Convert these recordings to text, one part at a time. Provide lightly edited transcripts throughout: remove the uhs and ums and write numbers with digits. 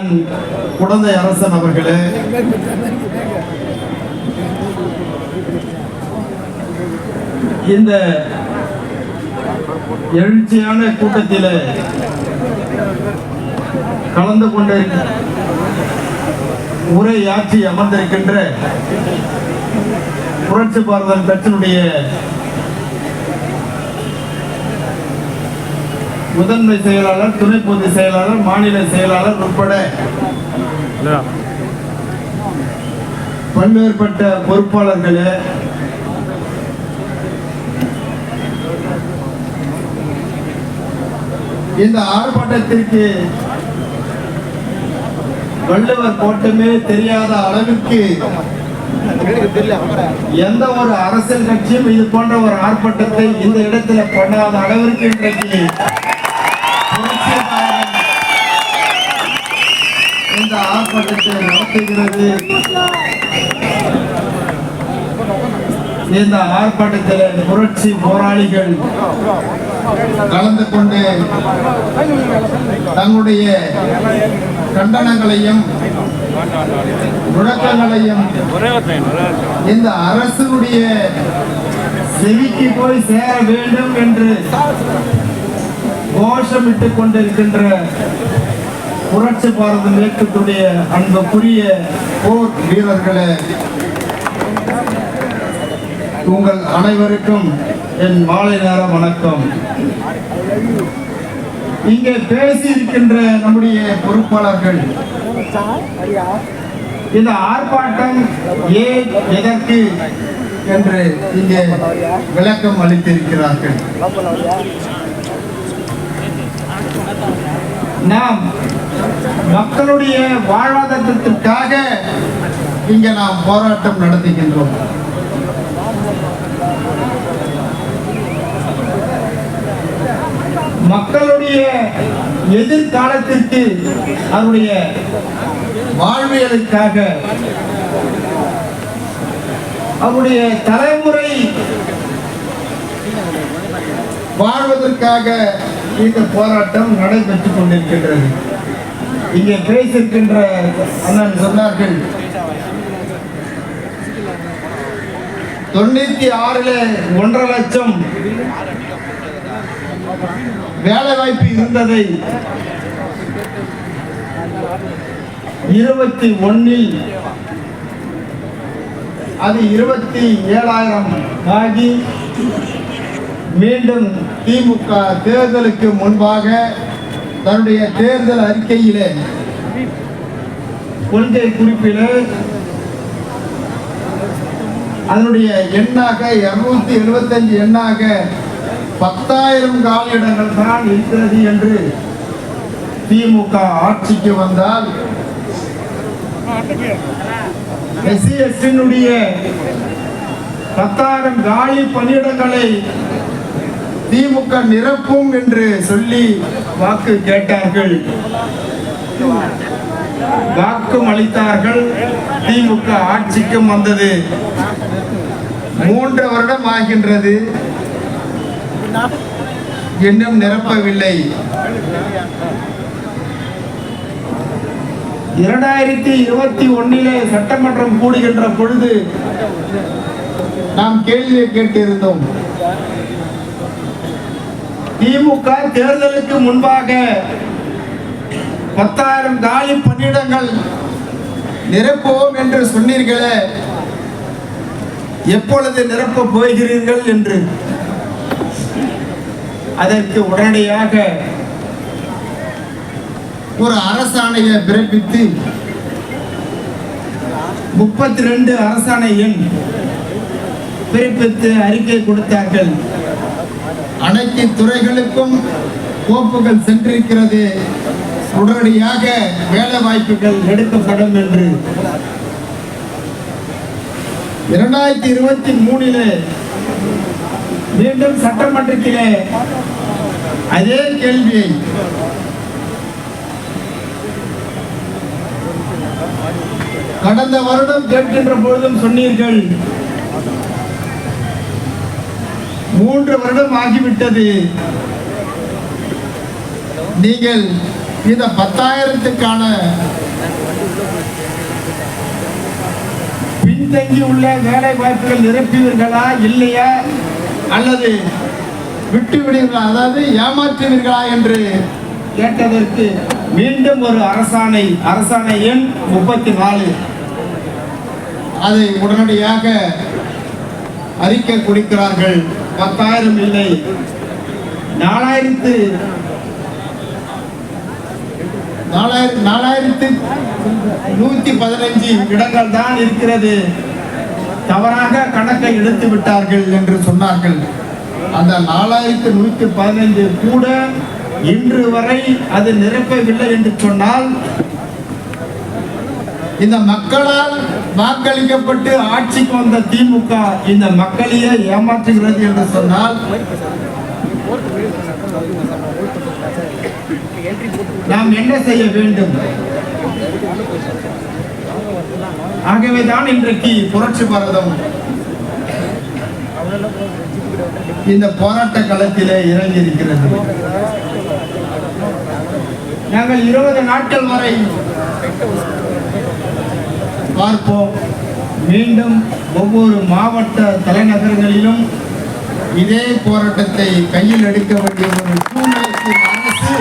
அண்ணன் குடந்தை அரசன் அவர்களே, இந்த எழுச்சியான கூட்டத்தில் கலந்து கொண்டு உரையாற்றி அமர்ந்திருக்கின்ற புரட்சி பாரதம் கட்சியினுடைய முதன்மை செயலாளர், துணை பொதுச் செயலாளர், மாநில செயலாளர் உட்பட பல்வேறுபட்ட பொறுப்பாளர்களே, இந்த ஆர்ப்பாட்டத்திற்கு வள்ளுவர் கோட்டமே தெரியாத அளவிற்கு எந்த ஒரு அரசியல் கட்சியும் இது போன்ற ஒரு ஆர்ப்பாட்டத்தை இந்த இடத்துல பண்ணாத அளவிற்கு இன்றைக்கு இந்த ஆர்ப்பாட்டத்தை நடத்துகிறது. இந்த ஆர்ப்பாட்டத்தில் புரட்சி போராளிகள் கலந்து கொண்டு தங்களுடைய கண்டனங்களையும் முழக்கங்களையும் இந்த அரசுடைய செவிக்கு போய் சேர வேண்டும் என்று கோஷமிட்டுக் கொண்டிருக்கின்ற புரட்சி பாரதம் இயக்கத்துடைய அன்புக்குரிய போர் வீரர்களே, உங்கள் அனைவருக்கும் என் மாலை நேர வணக்கம். இங்கே பேசியிருக்கின்ற நம்முடைய பொறுப்பாளர்கள் இந்த ஆர்ப்பாட்டம் ஏன், எதற்கு என்று இங்கே விளக்கம் அளித்திருக்கிறார்கள். நாம் மக்களுடைய வாழ்வாதாரத்திற்காக இங்கே நாம் போராட்டம் நடத்துகின்றோம். மக்களுடைய எதிர்காலத்திற்கு, அவருடைய வாழ்வியலுக்காக, அவருடைய தலைமுறை வாழ்வதற்காக இந்த போராட்டம் நடைபெற்றுக் கொண்டிருக்கின்றது. இங்கே பேசியிருக்கின்ற அண்ணன் சொன்னார்கள், 96 1.5 லட்சம் வேலை வாய்ப்பு இருந்ததை 21 அது 27,000 ஆகி மீண்டும் திமுக தேர்தலுக்கு முன்பாக தன்னுடைய தேர்தல் அறிக்கையிலே, கொள்கை குறிப்பிலே அதனுடைய எண்ணாக 275 எண்ணாக 10,000 காலியிடங்கள் தான் இருக்கிறது என்று திமுக ஆட்சிக்கு வந்தால் SC/ST 10,000 காலி பணியிடங்களை திமுக நிரப்பும் என்று சொல்லி வாக்கு கேட்டார்கள், வாக்கும் அளித்தார்கள். திமுக ஆட்சிக்கும் வந்தது. 3 வருடம் ஆகின்றது, இன்னும் நிரப்பவில்லை. 2021 சட்டமன்றம் கூடுகின்ற பொழுது நாம் கேள்வியை கேட்டிருந்தோம். திமுக தேர்தலுக்கு முன்பாக 10,000 காலி பணியிடங்கள் நிரப்புவோம் என்று சொன்னீர்களே, எப்பொழுது நிரப்ப போகிறீர்கள் என்று. அதற்கு உடனடியாக ஒரு அரசாணையை பிறப்பித்து 32 அரசாணை எண் பிறப்பித்து அறிக்கை கொடுத்தார்கள். அனைத்து துறைகளுக்கும் கோப்புகள் சென்றிருக்கிறது, உடனடியாக வேலை வாய்ப்புகள் எடுக்கப்படும் என்று. 2023 மீண்டும் சட்டமன்றத்திலே அதே கேள்வியை கடந்த வருடம் கேட்கின்ற பொழுதும் சொன்னீர்கள். 3 வருடம் ஆகிவிட்டது, நீங்கள் இந்த 10,000க்கான பின்தங்கி உள்ள வேலை வாய்ப்புகள் நிரப்புவீர்களா இல்லையா அல்லது விட்டு விடுவீர்களா, அதாவது ஏமாற்றுவீர்களா என்று கேட்டதற்கு மீண்டும் ஒரு அரசாணை எண் 34 அதை உடனடியாக அறிக்கை கொடுக்கிறார்கள். 10,000 இல்லை, 4,115 இடங்கள் தான் இருக்கிறது. தவறாக கணக்கை எடுத்து விட்டார்கள் என்று சொன்னார்கள். அந்த 4,115 கூட இன்று வரை அது நிரப்பவில்லை என்று சொன்னால், இந்த மக்களால் வாக்களிக்கப்பட்டு ஆட்சிக்கு வந்த திமுக இந்த மக்களையே ஏமாற்றுகிறது என்று சொன்னால் நாம் என்ன செய்ய வேண்டும்? ஆகவேதான் இன்றைக்கு புரட்சி பாரதம் இந்த போராட்ட களத்திலே இறங்கி இருக்கிறது. நாங்கள் 20 நாட்கள் வரை பார்ப்போம். மீண்டும் ஒவ்வொரு மாவட்ட தலைநகரங்களிலும் இதே போராட்டத்தை கையில் எடுக்க வேண்டிய ஒரு சூழ்நிலைக்கு அரசு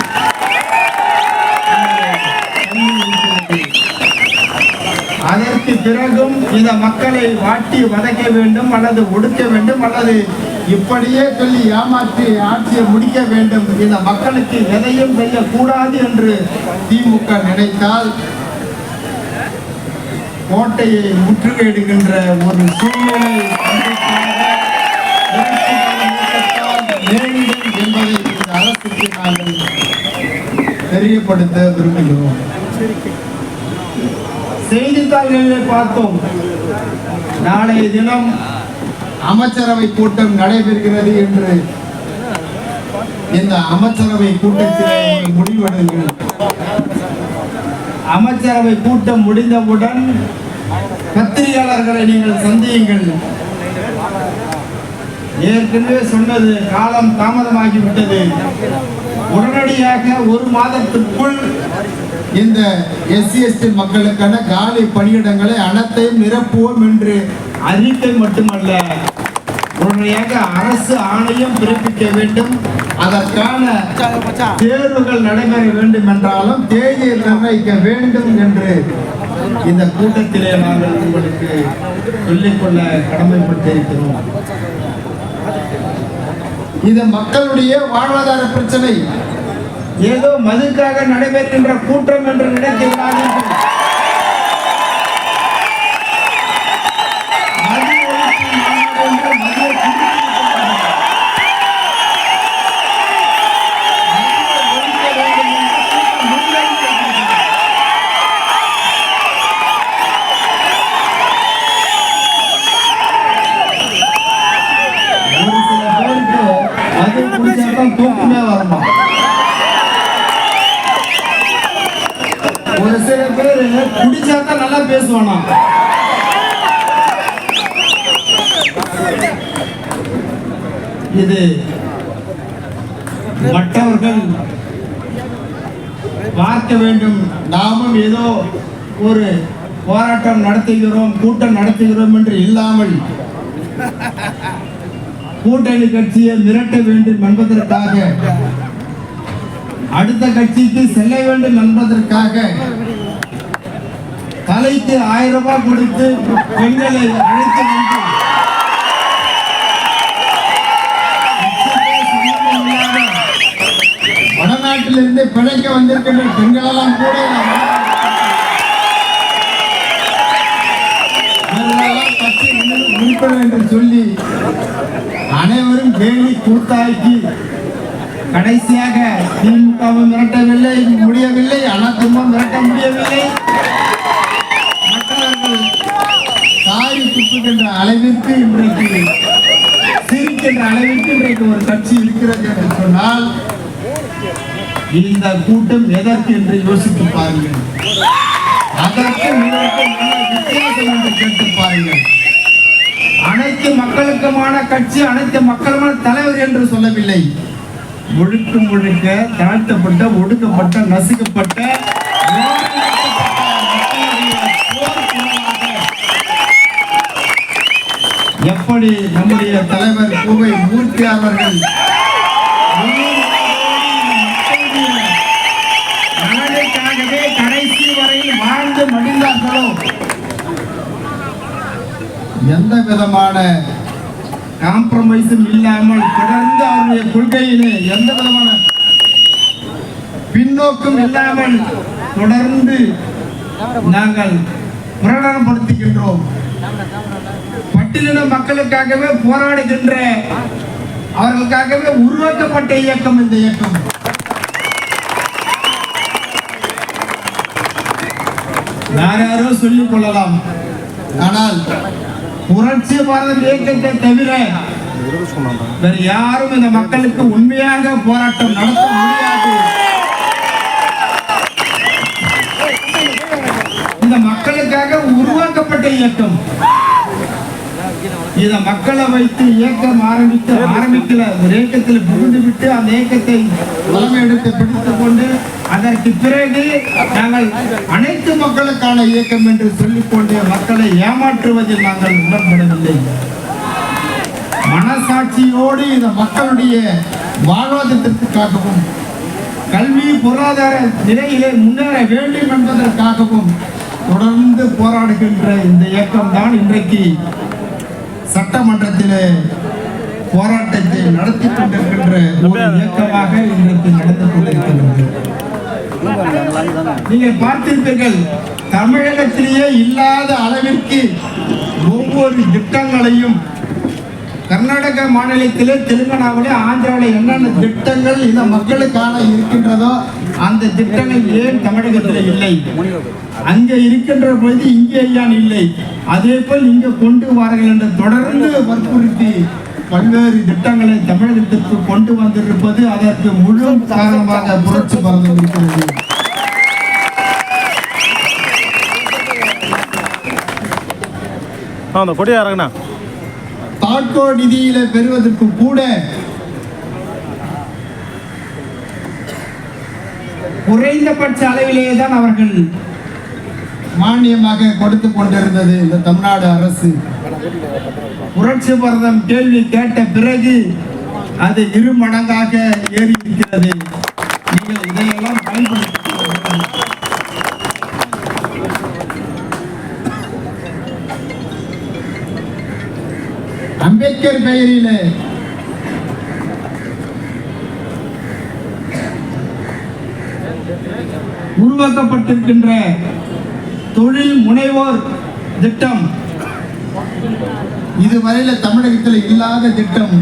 அதற்கு பிறகும் இந்த மக்களை வாட்டி வதைக்க வேண்டும் அல்லது ஒடுக்க வேண்டும் அல்லது இப்படியே சொல்லி ஏமாற்றி ஆட்சியை முடிக்க வேண்டும், இந்த மக்களுக்கு எதையும் செய்யக்கூடாது என்று திமுக நினைத்தால் கோட்டையை முற்றுகையிடுகின்ற ஒரு சூழ்நிலை நேரிடும் என்பதை இந்த அரசுக்கு நாங்கள் தெரியப்படுத்த விரும்புகிறோம். செய்தித்தாள்களிலே பார்த்தோம், நாளைய தினம் அமைச்சரவை கூட்டம் நடைபெறுகிறது என்று. இந்த அமைச்சரவை கூட்டத்தில் முடிவெடுங்கள். அமைச்சரவை கூட்டம் முடிந்தவுடன் பத்திரிகையாளர்களை நீங்கள் சந்தியுங்கள். ஏற்கனவே சொன்னது, காலம் தாமதமாகிவிட்டது. உடனடியாக 1 மாதத்திற்குள் இந்த SC/ST மக்களுக்கான காலி பணியிடங்களை அனைத்தையும் நிரப்புவோம் என்று அறிக்கை மட்டுமல்ல, உடனடியாக அரசு ஆணையம் பிறப்பிக்க வேண்டும். அதற்கான தேர்வுகள் நடைபெற வேண்டும் என்றாலும் தேதியை நிர்ணயிக்க வேண்டும் என்று இந்த கூட்டத்திலே நாங்கள் உங்களுக்கு சொல்லிக்கொள்ள கடமைப்பட்டிருக்கிறோம். இது மக்களுடைய வாழ்வாதார பிரச்சனை. ஏதோ மதுக்காக நடைபெறுகின்ற கூட்டம் என்று நினைக்கிறார்கள். தூக்கமே வரமா? ஒரு சில பேர் குடிச்சாதான் நல்லா பேசுவானா? இது மற்றவர்கள் பார்க்க வேண்டும். நாமும் ஏதோ ஒரு போராட்டம் நடத்துகிறோம், கூட்டம் நடத்துகிறோம் என்று இல்லாமல் கூட்டணி கட்சியை மிரட்ட வேண்டும் என்பதற்காக, அடுத்த கட்சிக்கு செல்ல வேண்டும் என்பதற்காக தலைக்கு 1000 ரூபாய் கொடுத்து பெண்களை அழைத்து வந்து வடநாட்டிலிருந்து பிழைக்க வந்திருக்கின்ற பெண்களெல்லாம் கூட என்று சொல்லி அனைவரும் கேலி கூத்தாக்கி கடைசியாக திமுகவும் மிரட்டவில்லை, முடியவில்லை, அதிமுகவும் மிரட்ட முடியவில்லை. மற்றவர்கள் தாய் துப்புகின்ற அளவிற்கு இன்றைக்கு, சிரிக்கின்ற அளவிற்கு இன்றைக்கு ஒரு கட்சி இருக்கிறது என்று சொன்னால் இந்த கூட்டம் எதற்கு என்று யோசித்து பாருங்கள். அதற்கு வித்தியாசம் என்று கேட்டு பாருங்கள். அனைத்து மக்களுக்குமான கட்சி, அனைத்து மக்களுமான தலைவர் என்று சொல்லவில்லை. முழுக்க முழுக்க தாழ்த்தப்பட்ட, ஒடுக்கப்பட்ட, நசுக்கப்பட்ட எப்படி நம்முடைய தலைவர் கோவை மூர்த்தி அவர்கள் நலனுக்காகவே கடைசி வரை வாழ்ந்து மடிந்தார்களோ, எந்த விதமான காம்ப்ரமைஸும் இல்லாமல் தொடர்ந்து அவருடைய கொள்கையிலே எந்த விதமான பின்னோக்கும் இல்லாமல் தொடர்ந்து நாங்கள் பிரகடனப்படுத்துகின்றோம். பட்டியலின மக்களுக்காகவே போராடுகின்ற, அவர்களுக்காகவே உருவாக்கப்பட்ட இயக்கம் இந்த இயக்கம். யாரோ சொல்லிக் கொள்ளலாம், ஆனால் புரட்சி பாரத இயக்கத்தை தவிர வேறு யாரும் இந்த மக்களுக்கு உண்மையாக போராட்டம் நடத்த முடியாது. இந்த மக்களுக்காக உருவாக்கப்பட்ட இயக்கம். இத மக்களை வைத்து இயக்கம் ஆரம்பிக்கல, ஒரு இயக்கத்தில் புகுந்து விட்டு அந்த இயக்கத்தை தலைமையெடுத்து பிடித்துக் கொண்டு அதற்கு பிறகு நாங்கள் அனைத்து மக்களுக்கான இயக்கம் என்று சொல்லிக்கொண்டு மக்களை ஏமாற்றுவதில் நாங்கள் உடன்படவில்லை. மனசாட்சியோடு இந்த மக்களுடைய வாழ்வாதாரத்திற்காகவும் கல்வி பொருளாதார நிலையிலே முன்னேற வேண்டும் என்பதற்காகவும் தொடர்ந்து போராடுகின்ற இந்த இயக்கம் தான் இன்றைக்கு சட்டமன்றத்திலே போராட்டத்தை நடத்தி கொண்டிருக்கின்ற ஒரு இயக்கமாக இன்றைக்கு நடந்து கொண்டிருக்கிறது. நீங்கள் பார்த்திருப்பீர்கள், தமிழகத்திலேயே இல்லாத அளவிற்கு ஒவ்வொரு திட்டங்களையும் கர்நாடக மாநிலத்திலே, தெலுங்கானாவிலே, ஆந்திராவிலே என்னென்ன திட்டங்கள் இந்த மக்களுக்கான இருக்கின்றதோ அந்த திட்டங்கள் ஏன் தமிழகத்தில் இல்லை? அங்கே இருக்கின்ற பொழுது இங்கே ஏன் இல்லை? அதே போல் இங்கே கொண்டு வார்கள் என்று தொடர்ந்து வற்புறுத்தி பல்வேறு திட்டங்களை தமிழகத்திற்கு கொண்டு வந்திருப்பது அதற்கு முழு காரணமாக புரட்சி பாரதம் இருக்கிறது. தாட்கோ நிதியில பெறுவதற்கு கூட குறைந்தபட்ச அளவிலேயே தான் அவர்கள் மானியமாக கொடுத்து கொண்டிருந்தது இந்த தமிழ்நாடு அரசு. புரட்சி பாரதம் கேள்வி கேட்ட பிறகு அது 2 மடங்காக ஏறி இருக்கிறது. நீங்கள் இதையெல்லாம் பயன்படுத்த அம்பேத்கர் பெயரிலே உருவாக்கப்பட்டிருக்கின்ற தொழில் முனைவோர் திட்டம் இதுவரையில தமிழகத்தில் இல்லாத திட்டம்.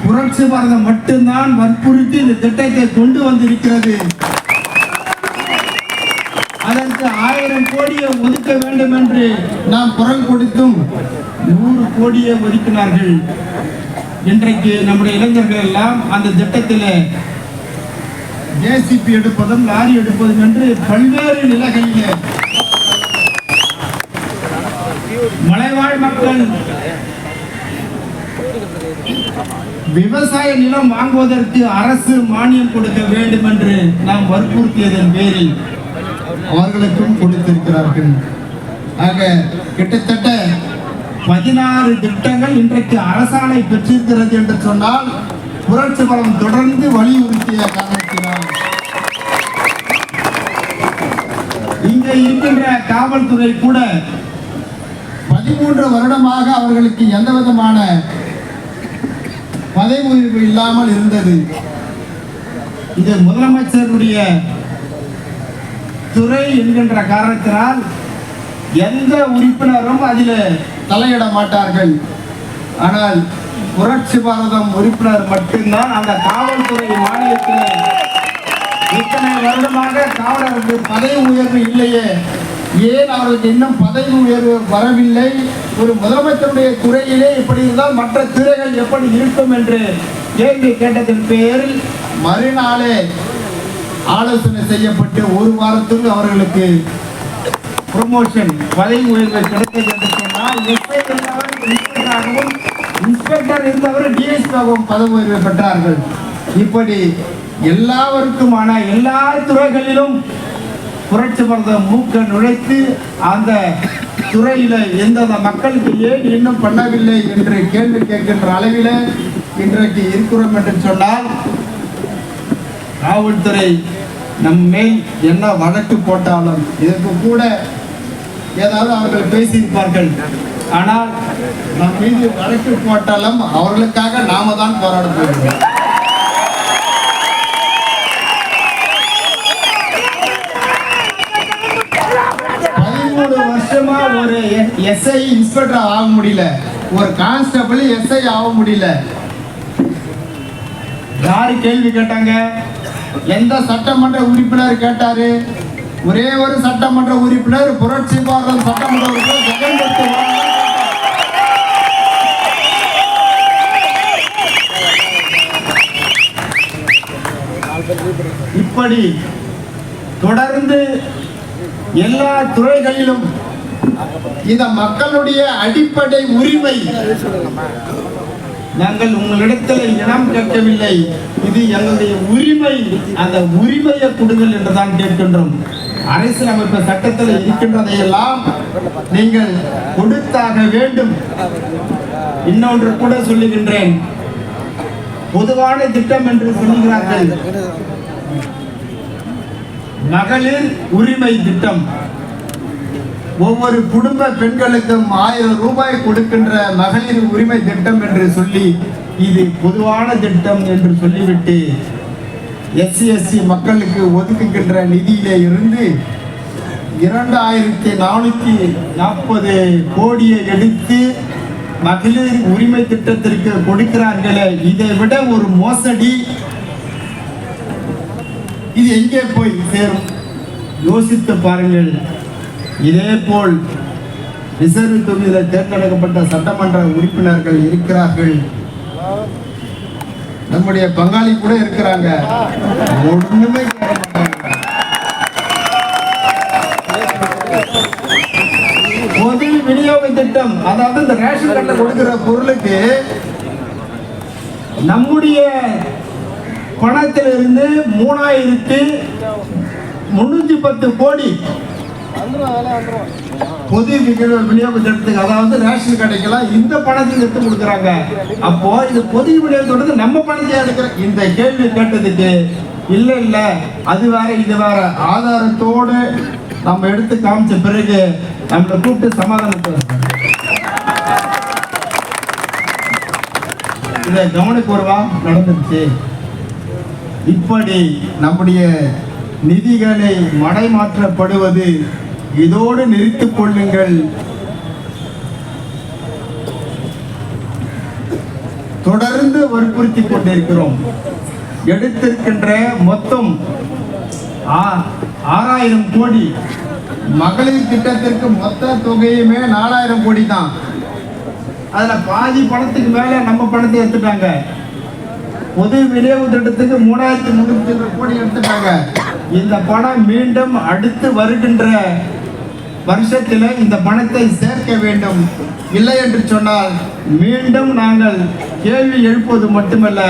புரட்சி பாரதம் மட்டும்தான் வற்புறுத்தி இந்த திட்டத்தை கொண்டு வந்திருக்கிறது. அதற்கு 1000 கோடியை ஒதுக்க வேண்டும் என்று நாம் குரல் கொடுத்தும் 100 கோடியை ஒதுக்கினார்கள். இன்றைக்கு நம்முடைய இளைஞர்கள் எல்லாம் அந்த திட்டத்தில் ஜேசிபி எடுப்பதும் லாரி எடுப்பதும் என்று பல்வேறு நிலைகளிலே மலைவாழ் மக்கள் விவசாய நிலம் வாங்குவதற்கு அரசு மானியம் கொடுக்க வேண்டும் என்று நாம் வற்புறுத்தியதன் பேரில் அவர்களுக்கும் கொடுத்திருக்கிறார்கள். ஆக கிட்டத்தட்ட 16 திட்டங்கள் இன்றைக்கு அரசாணை பெற்றிருக்கிறது என்று சொன்னால் புரட்சி பாரதம் தொடர்ந்து வலியுறுத்திய காரணத்தினால் இங்கே இருக்கின்ற காவல்துறை கூட 13 வருடமாக அவர்களுக்கு எந்த விதமான பதவி உயர்வு இல்லாமல் இருந்தது. இது முதலமைச்சருடைய துறை என்கின்ற காரணத்தினால் எந்த உறுப்பினரும் அதில் தலையிட மாட்டார்கள். ஆனால் புரட்சி பாரதம் உறுப்பினர் மட்டும்தான் அந்த காவல்துறை மாநிலத்தில் இத்தனை வருடமாக காவலருக்கு பதவி உயர்வு இல்லையே, ஏன் அவர்களுக்கு இன்னும் பதவி உயர்வு வரவில்லை? ஒரு முதலமைச்சருடைய துறையிலே இப்படி இருந்தால் மற்ற துறைகள் எப்படி இருக்கும் என்று கேள்வி கேட்டதன் பேரில் மறுநாளே ஆலோசனை செய்யப்பட்டு 1 வாரத்துக்கு அவர்களுக்கு ப்ரொமோஷன் பதவி உயர்வு கிடைத்தது என்று சொன்னால் எஸ்ஐ இருந்தவர் இன்ஸ்பெக்டராகவும், இன்ஸ்பெக்டர் இருந்தவர் டிஎஸ்பியாகவும் பதவி உயர்வு பெற்றார்கள். இப்படி எல்லாருக்குமான எல்லா துறைகளிலும் புரட்சி பாரதம் மூக்க நுழைத்து அந்த துறையில எந்தெந்த மக்களுக்கு ஏன் இன்னும் பண்ணவில்லை என்று கேள்வி கேட்கின்ற அளவில் இன்றைக்கு இருக்கிறோம் என்று சொன்னால், காவல்துறை நம்மை என்ன வழக்கு போட்டாலும் இதற்கு கூட ஏதாவது அவர்கள் பேசியிருப்பார்கள். ஆனால் நம் மீது வழக்கு போட்டாலும் அவர்களுக்காக நாம தான் போராட போகிறோம். வருஷமா ஒரு எஸ்ஐ இன்ஸ்பெக்டர் ஆக முடியல, ஒரு கான்ஸ்டபிள் எஸ்ஐ ஆக முடியல. யாரு கேள்வி கேட்டாங்க? எந்த சட்டமன்ற உறுப்பினர் கேட்டாரு? ஒரே ஒரு சட்டமன்ற உறுப்பினர், புரட்சி பாரதம் சட்டமன்ற உறுப்பினர் ஜெகன். இப்படி தொடர்ந்து எல்லா துறைகளிலும் இந்த மக்களுடைய அடிப்படை உரிமை, நாங்கள் உங்களிடத்தில் இனம் கேட்கவில்லை, இது எங்களுடைய உரிமை, அந்த உரிமையை கொடுங்கள் என்றுதான் கேட்கின்றோம். அரசியலமைப்பு சட்டத்தில் இருக்கின்றதையெல்லாம் நீங்கள் கொடுத்தாக வேண்டும். இன்னொன்று கூட சொல்லுகின்றேன், பொதுவான திட்டம் என்று சொல்லுகிறார்கள். மகளிர் உரிமை திட்டம், ஒவ்வொரு குடும்ப பெண்களுக்கும் 1000 ரூபாய் கொடுக்கின்ற மகளிர் உரிமை திட்டம் என்று சொல்லி இது பொதுவான திட்டம் என்று சொல்லிவிட்டு SC/ST மக்களுக்கு ஒதுக்குகின்ற நிதியிலே இருந்து 2440 கோடியை எடுத்து மகளிர் உரிமை திட்டத்திற்கு கொடுக்கிறார்களே, இதை விட ஒரு மோசடி இது எங்கே போய் சேரும்? யோசித்து பாருங்கள். இதே போல் ரிசர்வ் தொகுதியில் தேர்ந்தெடுக்கப்பட்ட சட்டமன்ற உறுப்பினர்கள் இருக்கிறார்கள், நம்முடைய பங்காளி கூட இருக்கிறாங்க, ஒண்ணுமே கேட்க மாட்டாங்க. பொது விநியோக திட்டம், அதாவது இந்த ரேஷன் கார்டுல கொடுக்கிற பொருளுக்கு நம்முடைய பணத்திலிருந்து 3310 கோடி பொது விநியோக திட்டத்துக்கு, அதாவது ரேஷன் கடைக்கெல்லாம் இந்த பணத்தை எடுத்து கொடுக்குறாங்க. அப்போ இது பொது விநியோகத்தோடு நம்ம பணத்தை எடுக்கிற இந்த கேள்வி கேட்டதுக்கு இல்ல இல்ல அது வேற இது வேற ஆதாரத்தோடு நம்ம எடுத்து காமிச்ச பிறகு நம்மளை கூப்பிட்டு சமாதானத்தை இதை கவனக்குறைவா நடந்துருச்சு. இப்படி நம்முடைய நிதிகளை மடைமாற்றப்படுவது இதோடு நிறுத்திக் கொள்ளுங்கள். தொடர்ந்து வற்புறுத்தி கொண்டிருக்கிறோம். எடுத்திருக்கின்ற மொத்தம் 6000 கோடி மகளிர் திட்டத்திற்கு மொத்த தொகையுமே 4000 கோடி தான். அதுல பாதி பணத்துக்கு மேல நம்ம பணத்தை எடுத்துட்டாங்க. பொது விநியோக திட்டத்துக்கு 3300 கோடி எடுத்துட்டாங்க. இந்த பணம் மீண்டும் அடுத்து வருகின்ற வருஷத்தில் இந்த பணத்தை சேர்க்க வேண்டும். இல்லை என்று சொன்னால் மீண்டும் நாங்கள் கேள்வி எழுப்புவது மட்டுமல்ல,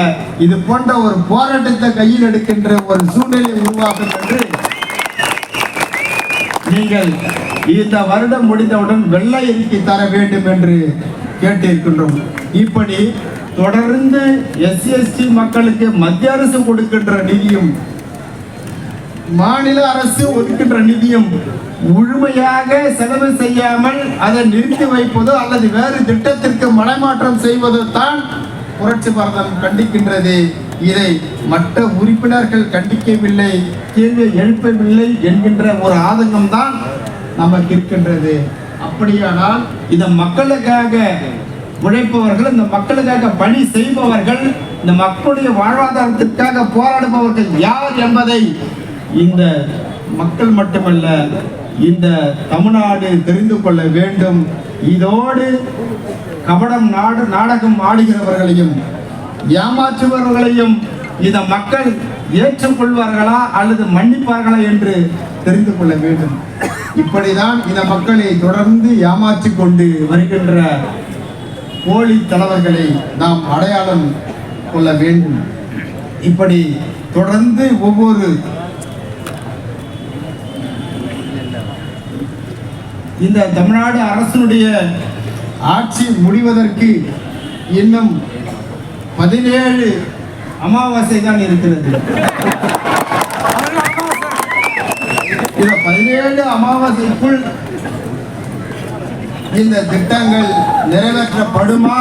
இது போன்ற ஒரு போராட்டத்தை கையில் எடுக்கின்ற ஒரு சூழ்நிலை உருவாகும் என்று நீங்கள் இந்த வருடம் முடிந்தவுடன் வெள்ளை அறிக்கை தர வேண்டும் என்று கேட்டிருக்கின்றோம். இப்படி தொடர்ந்து SC/ST மக்களுக்கு மத்திய அரசு கொடுக்கின்ற நிதியும் மாநில அரசு ஒதுக்கின்ற நிதியும் முழுமையாக செலவு செய்யாமல் அதை நிறுத்தி வைப்பதோ அல்லது வேறு திட்டத்திற்கு மடைமாற்றம் செய்வதோ தான் புரட்சி பாரதம் கண்டிக்கின்றது. இதை மற்ற உறுப்பினர்கள் கண்டிக்கவில்லை, கேள்வி எழுப்பவில்லை என்கின்ற ஒரு ஆதங்கம் தான் நமக்கு இருக்கின்றது. அப்படியானால் இந்த மக்களுக்காக உழைப்பவர்கள், இந்த மக்களுக்காக பணி செய்பவர்கள், இந்த மக்களுடைய வாழ்வாதாரத்திற்காக போராடுபவர்கள் யார் என்பதை இந்த மக்கள் மட்டுமல்ல இந்த தமிழ்நாடு தெரிந்து கொள்ள வேண்டும். இதோடு கபடம் நாடகம் ஆடுகிறவர்களையும் ஏமாற்றுபவர்களையும் இந்த மக்கள் ஏற்றுக்கொள்வார்களா அல்லது மன்னிப்பார்களா என்று தெரிந்து கொள்ள வேண்டும். இப்படிதான் இந்த மக்களை தொடர்ந்து ஏமாற்றி கொண்டு வருகின்ற போலி தலைவர்களை நாம் அடையாளம் கொள்ள வேண்டும். இப்படி தொடர்ந்து ஒவ்வொரு இந்த தமிழ்நாடு அரசினுடைய ஆட்சி முடிவதற்கு இன்னும் 17 அமாவாசை தான் இருக்கிறது. இந்த 17 அமாவாசைக்குள் இந்த திட்டங்கள் நிறைவேற்றப்படுமா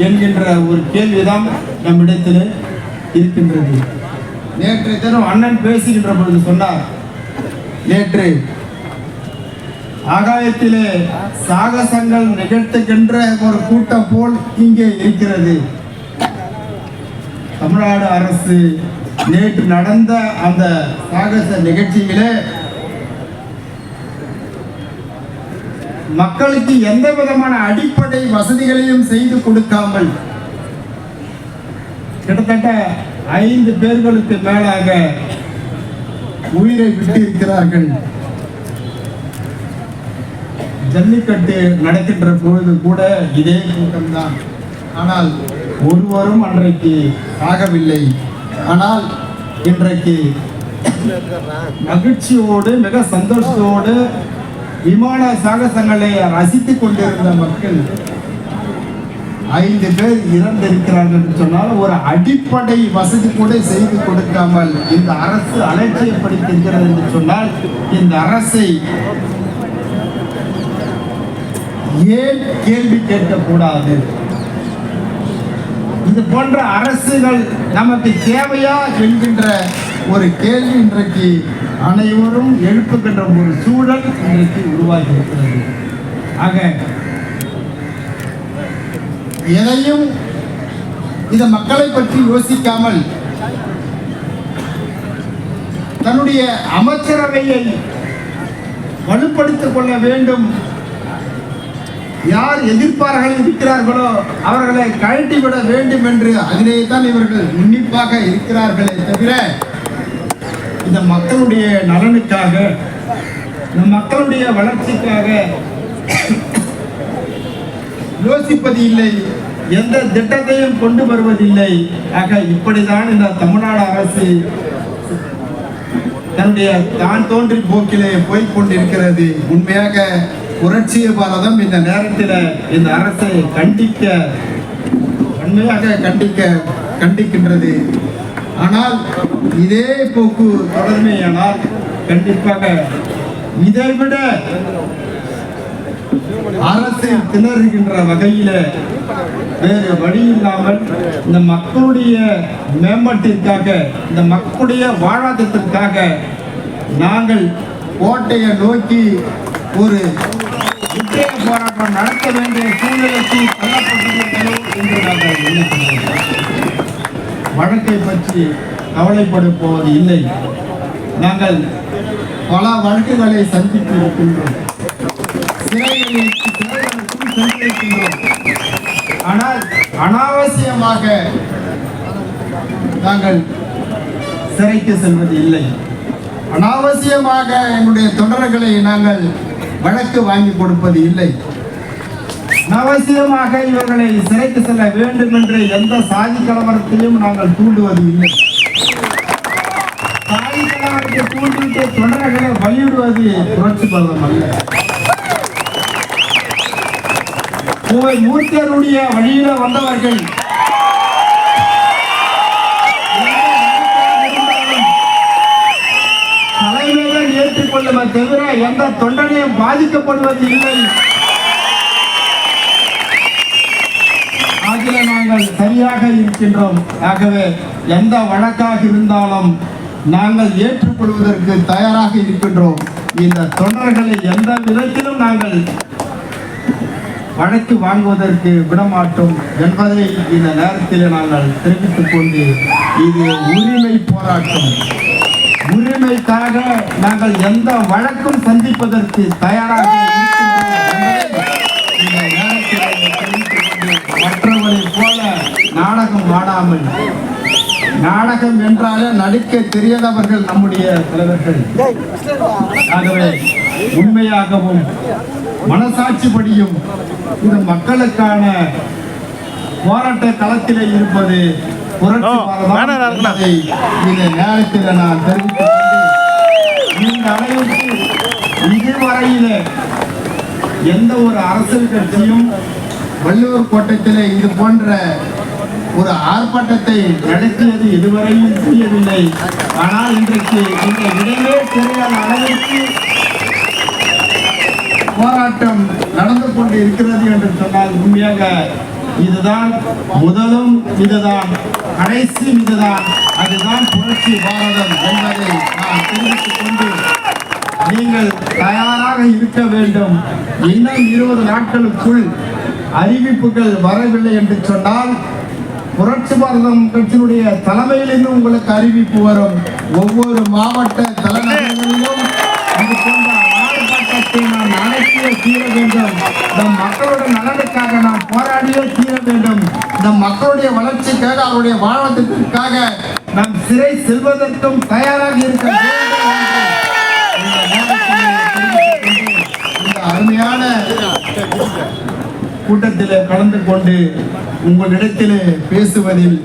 என்கின்ற ஒரு கேள்விதான் நம்மிடத்தில் இருக்கின்றது. நேற்றைய தினம் அண்ணன் பேசுகின்ற பொழுது சொன்னார், நேற்று ஆகாயத்திலே சாகசங்கள் நிகழ்த்துகின்ற ஒரு கூட்டம் போல் இங்கே இருக்கிறது. தமிழ்நாடு அரசு நேற்று நடந்த அந்த சாகச நிகழ்ச்சியிலே மக்களுக்கு எந்த விதமான அடிப்படை வசதிகளையும் செய்து கொடுக்காமல் கிட்டத்தட்ட 5 பேர்களுக்கு மேலாக உயிரை விட்டு இருக்கிறார்கள். ஜல்லிக்கட்டு நடக்கின்ற பொழுது கூட இதே கூட்டம்தான். ஆனால் ஒருவரும் அன்றைக்கு ஆகவில்லை. ஆனால் இன்றைக்கு மகிழ்ச்சியோடு மிக சந்தோஷத்தோடு விமான சாகசங்களை ரசித்துக் கொண்டிருந்த மக்கள் 5 பேர் இறந்திருக்கிறார்கள் என்று சொன்னால் ஒரு அடிப்படை வசதி கூட செய்து கொடுக்காமல் இந்த அரசு அலட்சியப்படுத்துகிறது என்று சொன்னால் இந்த அரசை ஏன் கேள்வி கேட்கக்கூடாது? இது போன்ற அரசுகள் நமக்கு தேவையா என்கின்ற ஒரு கேள்வி இன்றைக்கு அனைவரும் எழுப்புகின்ற ஒரு சூழல் இன்றைக்கு உருவாகி இருக்கிறது. ஆக எதையும் இந்த மக்களை பற்றி யோசிக்காமல் தன்னுடைய அமைச்சரவையை வலுப்படுத்திக் கொள்ள வேண்டும், யார் எதிர்ப்பார்கள் இருக்கிறார்களோ அவர்களை கழட்டிவிட வேண்டும் என்று அதிலே தான் இவர்கள் உன்னிப்பாக இருக்கிறார்களே தவிர இந்த மக்களுடைய நலனுக்காக இந்த மக்களுடைய வளர்ச்சிக்காக யோசிப்பது இல்லை, எந்த திட்டத்தையும் கொண்டு வருவதில்லை. ஆக இப்படிதான் இந்த தமிழ்நாடு அரசு தன்னுடைய தான் தோன்றி போக்கிலே போய்கொண்டிருக்கிறது. உண்மையாக புரட்சிய பாரதம் இந்த நேரத்தில் இந்த அரசை உண்மையாக கண்டிக்கின்றது. ஆனால் இதே போக்கு தொடர்மையானால் கண்டிப்பாக இதைவிட அரசு திணறுகின்ற வகையில வேறு வழி இல்லாமல் இந்த மக்களுடைய மேம்பாட்டிற்காக இந்த மக்களுடைய வாழ்வாதாரத்திற்காக நாங்கள் கோட்டையை நோக்கி ஒரு முக்கிய போராட்டம் நடத்த வேண்டிய சூழ்நிலைக்கு தள்ளப்பட்டுள்ளோம் என்று நாங்கள் நினைக்கிறோம். வழக்கை பற்றி கவலைப்பட போவது இல்லை. நாங்கள் பல வழக்குகளை சந்தித்து இருக்கின்றோம், ஆனால் அனாவசியமாக நாங்கள் சிறைக்கு செல்வது இல்லை. அனாவசியமாக எங்களுடைய தொண்டர்களை நாங்கள் வழக்கு வாங்கி கொடுப்பது இல்லை. அனாவசியமாக இவர்களை சிறைக்கு செல்ல வேண்டும் என்று எந்த சாதி கலவரத்தையும் நாங்கள் தூண்டுவது இல்லை. சாதி கலவரத்தை தூண்டிவிட்டு தொண்டர்களை வலியுறுவது புரட்சி பாரதம் அல்ல. மூர்த்தியருடைய வழியில வந்தவர்கள் தலைமையை ஏற்றுக்கொள்ளுமே தவிர எந்த தொண்டனையும் பாதிக்கப்படுவது இல்லை. அதில் நாங்கள் சரியாக இருக்கின்றோம். ஆகவே எந்த வழக்காக இருந்தாலும் நாங்கள் ஏற்றுக்கொள்வதற்கு தயாராக இருக்கின்றோம். இந்த தொண்டர்களை எந்த விதத்திலும் நாங்கள் வழக்கு வாங்குவதற்கு விடமாட்டோம் என்பதை இந்த நேரத்தில் நாங்கள் தெரிவித்துக் கொண்டு இது உரிமை போராட்டம். உரிமைக்காக நாங்கள் எந்த வழக்கும் சந்திப்பதற்கு தயாராக மற்றவரை போல நாடகம் ஆடாமல், நாடகம் என்றாலே நடிக்க தெரியாதவர்கள் நம்முடைய தலைவர்கள். ஆகவே உண்மையாகவும் மனசாட்சிப்படியும் இது மக்களுக்கான போராட்ட களத்திலே இருப்பது புரட்சி பாரதம் என்பதை இந்த நேரத்தில் நான் தெரிவித்துக் கொண்டு இந்த அளவுக்கு இதுவரையிலே எந்த ஒரு அரசியல் கட்சியும் வள்ளுவர் கோட்டத்திலே இது போன்ற ஒரு ஆர்ப்பாட்டத்தை நடத்தியது இதுவரையும் செய்யவில்லை. ஆனால் இன்றைக்கு இந்த இடமே தெரியாத அளவிற்கு போராட்டம் நடந்து கொண்டு இருக்கிறது என்று சொன்னால் உண்மையாக இதுதான் முதலும், இதுதான் கடைசி, இதுதான் அதுதான் புரட்சி பாரதம் என்பதை நான் தெரிவித்துக் கொண்டு நீங்கள் தயாராக இருக்க வேண்டும். இன்னும் 20 நாட்களுக்குள் அறிவிப்புகள் வரவில்லை என்று சொன்னால் புரட்சி பாரதம் கட்சியினுடைய தலைமையிலிருந்து உங்களுக்கு அறிவிப்பு வரும். ஒவ்வொரு மாவட்ட தலைநகரங்களிலும் இது போன்ற ஆர்ப்பாட்டத்தை நாம் நடத்தியே தீர வேண்டும். நம் மக்களோட நலனுக்காக நாம் போராடியே தீர வேண்டும். நம் மக்களுடைய வளர்ச்சிக்காக, அவருடைய வாழ்வதற்காக நாம் சிறை செல்வதற்கும் தயாராக இருக்க வேண்டும் என்று இந்த நேரத்தில் இந்த அருமையான கூட்டத்திலே கலந்து கொண்டு உங்களிடத்திலே பேசுவதில்,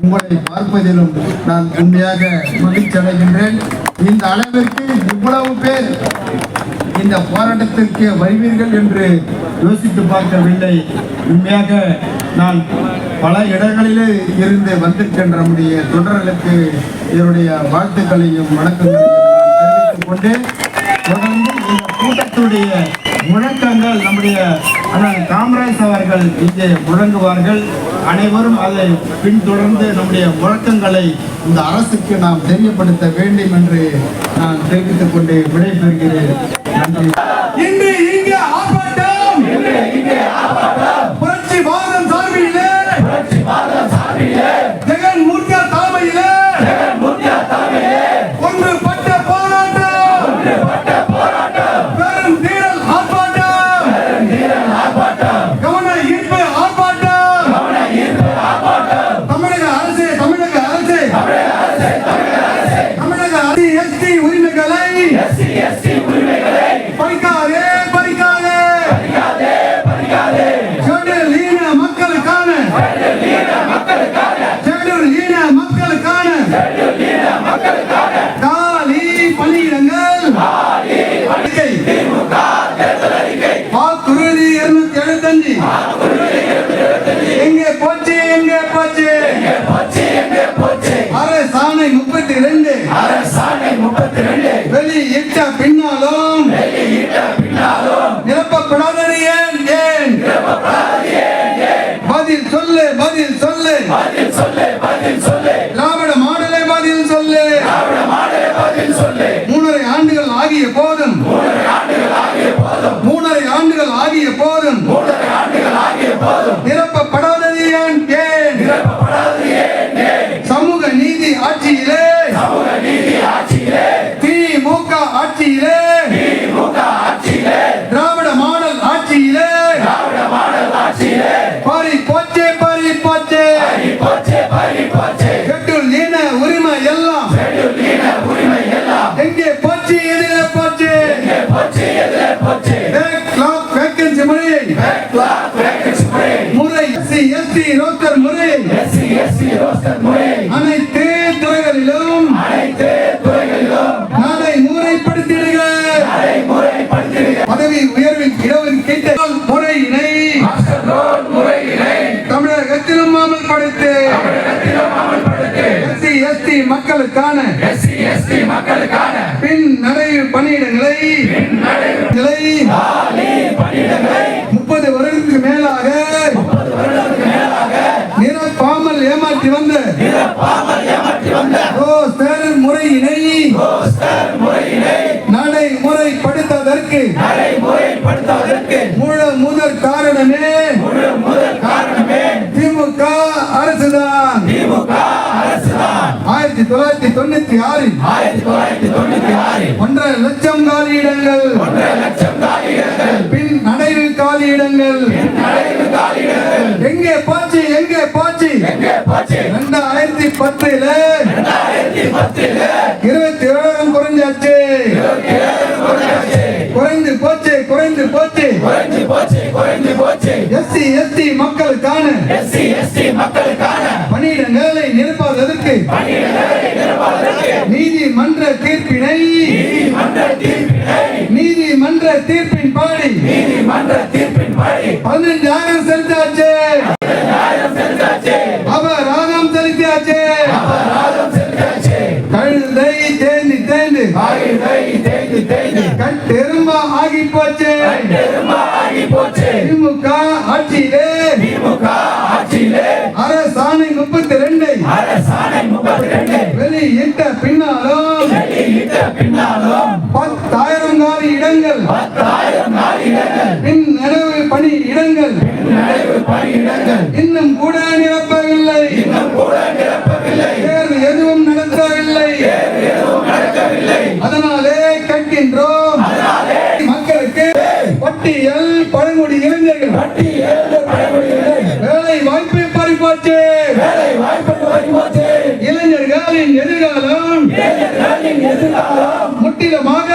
உங்களை பார்ப்பதிலும் நான் உண்மையாக மகிழ்ச்சி அடைகின்றேன். இந்த அளவிற்கு இவ்வளவு பேர் இந்த போராட்டத்திற்கு வருவீர்கள் என்று யோசித்து பார்க்கவில்லை. உண்மையாக நான் பல இடங்களிலே இருந்து வந்திருக்கின்ற நம்முடைய தொண்டர்களுக்கு என்னுடைய வாழ்த்துக்களையும் வணக்கங்களையும் நான் தெரிவித்துக் கொண்டு தொடர்ந்து இந்த கூட்டத்துடைய முழக்கங்கள் நம்முடைய அண்ணன் காமராஜ் அவர்கள் இங்கே முழங்குவார்கள். அனைவரும் அதை பின்தொடர்ந்து நம்முடைய முழக்கங்களை இந்த அரசுக்கு நாம் தெரியப்படுத்த வேண்டும் என்று நான் தெரிவித்துக் கொண்டு விடைபெறுகிறேன். நன்றி. இன்று இங்கே ஆர்ப்பாட்டம், புரட்சி பாரதம் சார்பிலே, ஜெகன் மூர்த்தியா தலைமையிலே ஒன்றுபட்ட போராட்டம், பெரும் தீரல் ஆர்ப்பாட்டம், கவன ஈர்ப்பு ஆர்ப்பாட்டம். தமிழக அரசு, தமிழக அரசு, தமிழக அரசு எஸ்டி உரிமைகளை பறிக்காதே, பறிக்காதே. ஷெட்யூல் ஈன மக்களுக்கான, ஷெட்யூல் ஈன மக்களுக்கான காலி பணியிடங்கள் வாக்குறுதி 275 எங்கே போச்சு, எங்கே போச்சு? அரசாணை 32 வெளியிட்ட பின்னாலும் நிரப்பப்படாதது ஏன்? ஏன்? பதில் சொல்லு, பதில் சொல்லு. திராவிட மாடலை பதில் சொல்லு. 3.5 ஆண்டுகள் ஆகிய போதும், 3.5 ஆண்டுகள் ஆகிய போதும் நிரப்பப்படாதது ஏன்? ஏன்? சமூக நீதி ஆட்சியிலே, திமுக ஆட்சியிலே, திராவிட மாடல் ஆட்சியிலே பறி போச்சே, பறி போச்சே. ஷெட்யூல் ஈன உரிமை எல்லாம் எங்கே போச்சு, எதிலே போச்சு? பேக்லாக் வேகன்சி முறை, எஸ்சி ரோஸ்டர் முறை அனைத்து துறைகளிலும் நடைமுறைப்படுத்திடுக. பதவி உயர்வின் இடஒதுக்கீட்டு முறையினை தமிழகத்திலும் அமல்படுத்து. எஸ்சி மக்களுக்கான பின் நடைவு பணியிடங்களை 30 வருடத்துக்கு மேலாக நிரப்பாமல் ஏமாற்றி வந்த ரோஸ்டர் முறையினை நடைமுறைப்படுத்துவதற்கு முதல் காரணமே திமுக அரசுதான். 1996 1.5 லட்சம் காலியிடங்கள், பின் நடைவு காலியிடங்கள் எங்கே போச்சு, எங்கே போச்சு? 2010 27 குறைஞ்சாச்சு. குறைந்து போச்சு, குறைந்து போச்சு. எஸ்சி மக்களுக்கான பணியிடங்களை நிறுத்த நீதிமன்ற தீர்ப்பினை நீதிமன்ற தீர்ப்பின்படி 15,000 செலுத்தாச்சு. அபராதம் செலுத்தியாச்சு. கழுதை தேய்ந்து தேய்ந்து கட்டெரும்பா ஆகி போச்சு. திமுக ஆட்சியிலே அரசாணை 32 வெளியிட்ட பின்னாலும் 10,000 காலி இடங்கள் பின்னடைவு பணி இடங்கள் இன்னும் கூட நிரப்பவில்லை. தேர்வு எதுவும் நடத்தவில்லை. அதனாலே கேட்கின்றோம், மக்களுக்கு பட்டியல் பழங்குடி இளைஞர்கள் வேலை வாய்ப்பு பறிப்போச்சு. இளைஞர்களின் எதிர்காலம் முற்றிலுமாக